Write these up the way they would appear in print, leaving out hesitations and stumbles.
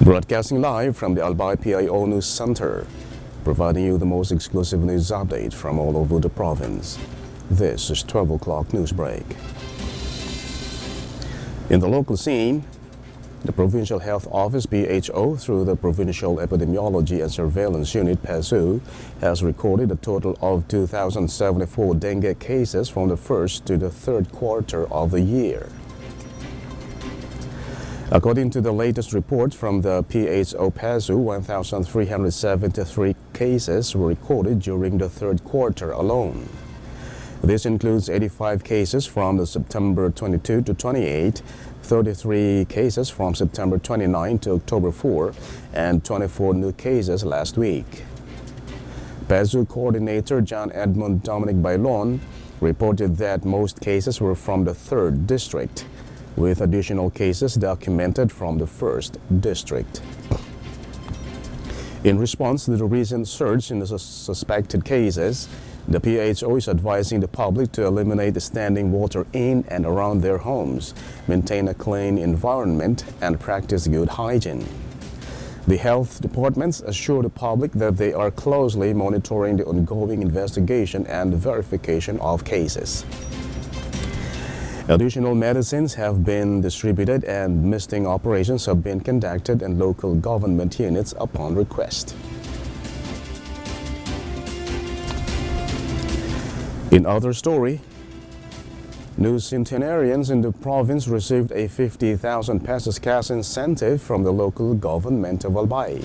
Broadcasting live from the Albay PIO News Center, providing you the most exclusive news update from all over the province. This is 12 o'clock Newsbreak. In the local scene, the Provincial Health Office PHO through the Provincial Epidemiology and Surveillance Unit PESU has recorded a total of 2,074 dengue cases from the first to the third quarter of the year. According to the latest report from the PHO PESU, 1,373 cases were recorded during the third quarter alone. This includes 85 cases from the September 22 to 28, 33 cases from September 29 to October 4, and 24 new cases last week. PESU Coordinator John Edmund Dominic Bailon reported that most cases were from the 3rd District, with additional cases documented from the 1st District. In response to the recent surge in the suspected cases, the PHO is advising the public to eliminate standing water in and around their homes, maintain a clean environment, and practice good hygiene. The health departments assure the public that they are closely monitoring the ongoing investigation and verification of cases. Additional medicines have been distributed and misting operations have been conducted in local government units upon request. In other story, new centenarians in the province received a 50,000 pesos cash incentive from the local government of Albay.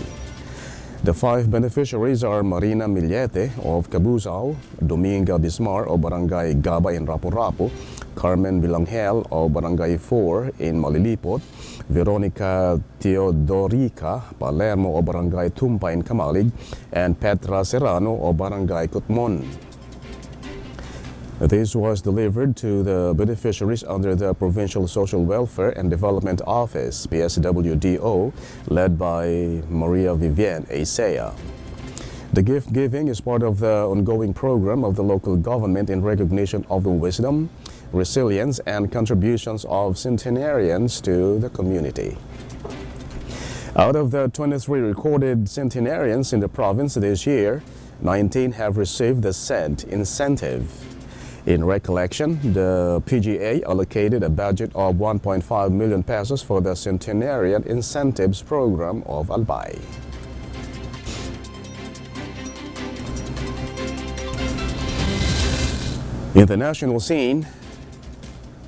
The 5 beneficiaries are Marina Millete of Cabuzao, Dominga Bismar of Barangay Gaba in Rapu-Rapu, Carmen Vilangel of Barangay 4 in Malilipot, Veronica Teodorica Palermo of Barangay Tumpa in Camalig, and Petra Serrano of Barangay Cutmon. This was delivered to the beneficiaries under the Provincial Social Welfare and Development Office, PSWDO, led by Maria Vivienne Aisea. The gift giving is part of the ongoing program of the local government in recognition of the wisdom, resilience, and contributions of centenarians to the community. Out of the 23 recorded centenarians in the province this year, 19 have received the said incentive. In recollection, the PGA allocated a budget of 1.5 million pesos for the Centenarian Incentives Program of Albay. In the national scene,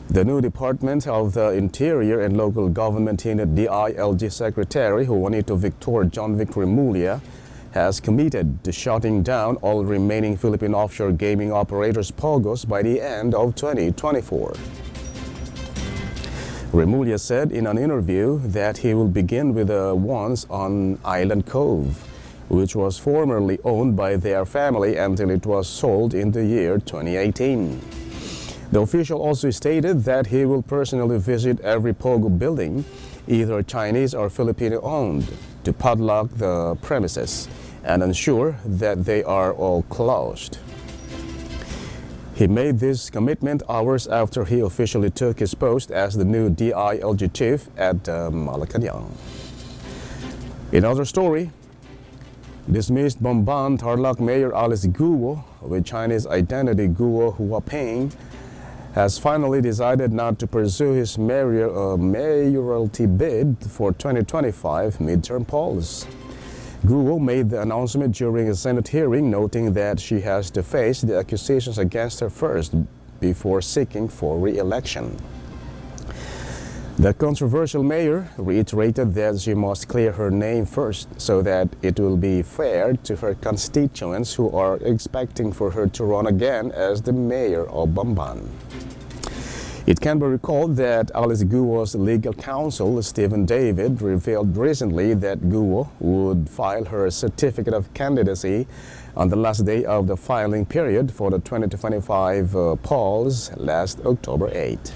the new Department of the Interior and Local Government Unit DILG Secretary Juanito Victor John Vic Remulla has committed to shutting down all remaining Philippine offshore gaming operators POGOs by the end of 2024. Remulla said in an interview that he will begin with the ones on Island Cove, which was formerly owned by their family until it was sold in the year 2018. The official also stated that he will personally visit every POGO building, either Chinese or Filipino-owned, to padlock the premises and ensure that they are all closed. He made this commitment hours after he officially took his post as the new DILG chief at Malacanang. In other story, dismissed Bamban Tarlac Mayor Alice Guo with Chinese identity Guo Huaping has finally decided not to pursue his mayoralty bid for 2025 midterm polls. Guo made the announcement during a Senate hearing, noting that she has to face the accusations against her first before seeking for re-election. The controversial mayor reiterated that she must clear her name first so that it will be fair to her constituents who are expecting for her to run again as the mayor of Bamban. It can be recalled that Alice Guo's legal counsel, Stephen David, revealed recently that Guo would file her certificate of candidacy on the last day of the filing period for the 2025 polls last October 8.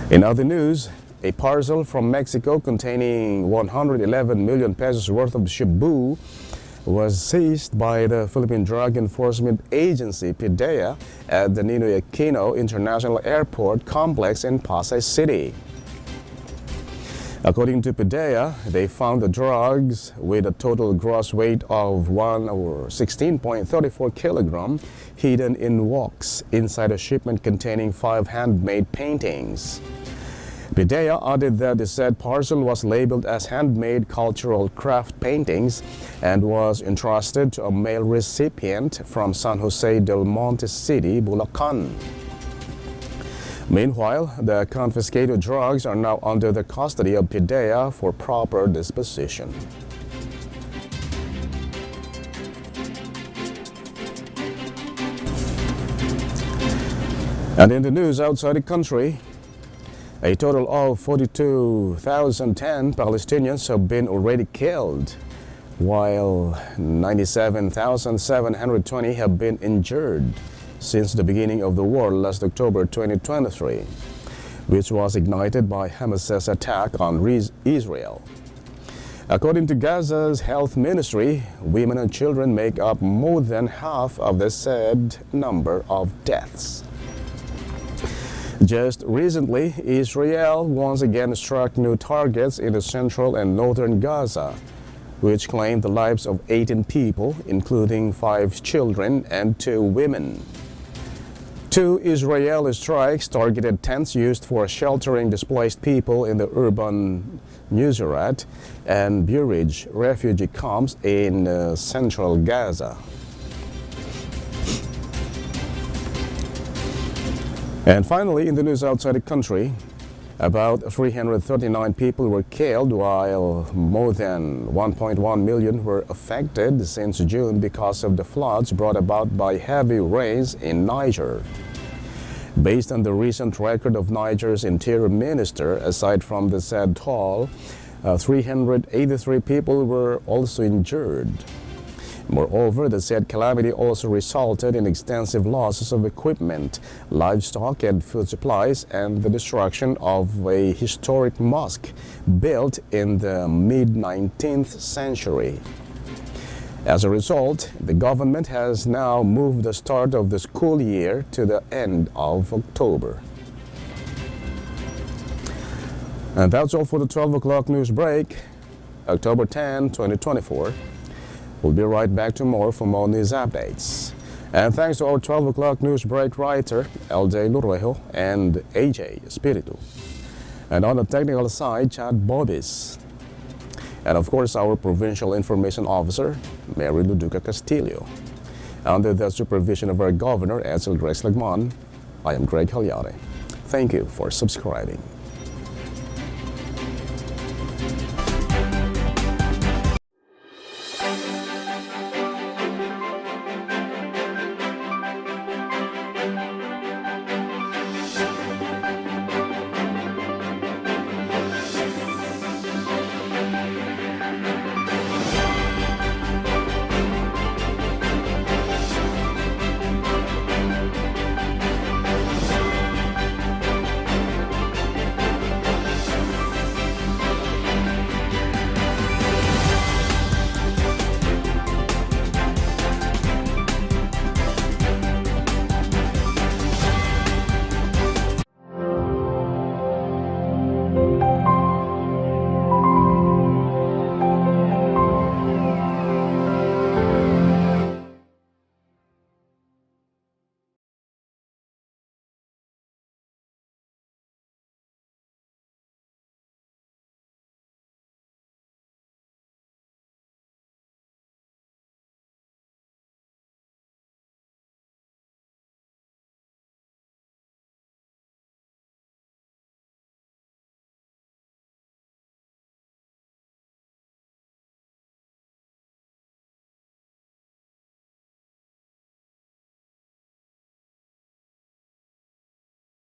In other news, a parcel from Mexico containing 111 million pesos worth of shabu was seized by the Philippine Drug Enforcement Agency, PIDEA, at the Ninoy Aquino International Airport complex in Pasay City. According to PIDEA, they found the drugs with a total gross weight of 16.34 kilogram hidden in wax inside a shipment containing 5 handmade paintings. PIDEA added that the said parcel was labeled as handmade cultural craft paintings and was entrusted to a male recipient from San Jose del Monte City, Bulacan. Meanwhile, the confiscated drugs are now under the custody of PIDEA for proper disposition. And in the news outside the country, a total of 42,010 Palestinians have been already killed, while 97,720 have been injured since the beginning of the war last October 2023, which was ignited by Hamas's attack on Israel. According to Gaza's health ministry, women and children make up more than half of the said number of deaths. Just recently, Israel once again struck new targets in the central and northern Gaza, which claimed the lives of 18 people, including 5 children and 2 women. 2 Israeli strikes targeted tents used for sheltering displaced people in the urban Nuseirat and Bureij refugee camps in central Gaza. And finally, in the news outside the country, about 339 people were killed while more than 1.1 million were affected since June because of the floods brought about by heavy rains in Niger. Based on the recent record of Niger's interior minister, aside from the said toll, 383 people were also injured. Moreover, the said calamity also resulted in extensive losses of equipment, livestock and food supplies, and the destruction of a historic mosque built in the mid-19th century. As a result, the government has now moved the start of the school year to the end of October. And that's all for the 12 o'clock news break, October 10, 2024. We'll be right back tomorrow for more news updates. And thanks to our 12 o'clock news break writer, Albay PIO and AJ Espiritu. And on the technical side, Chad Bobis. And of course, our Provincial Information Officer, Mary Luduca Castillo. Under the supervision of our Governor, Edsel Grace Lagman, I am Greg Hallare. Thank you for subscribing.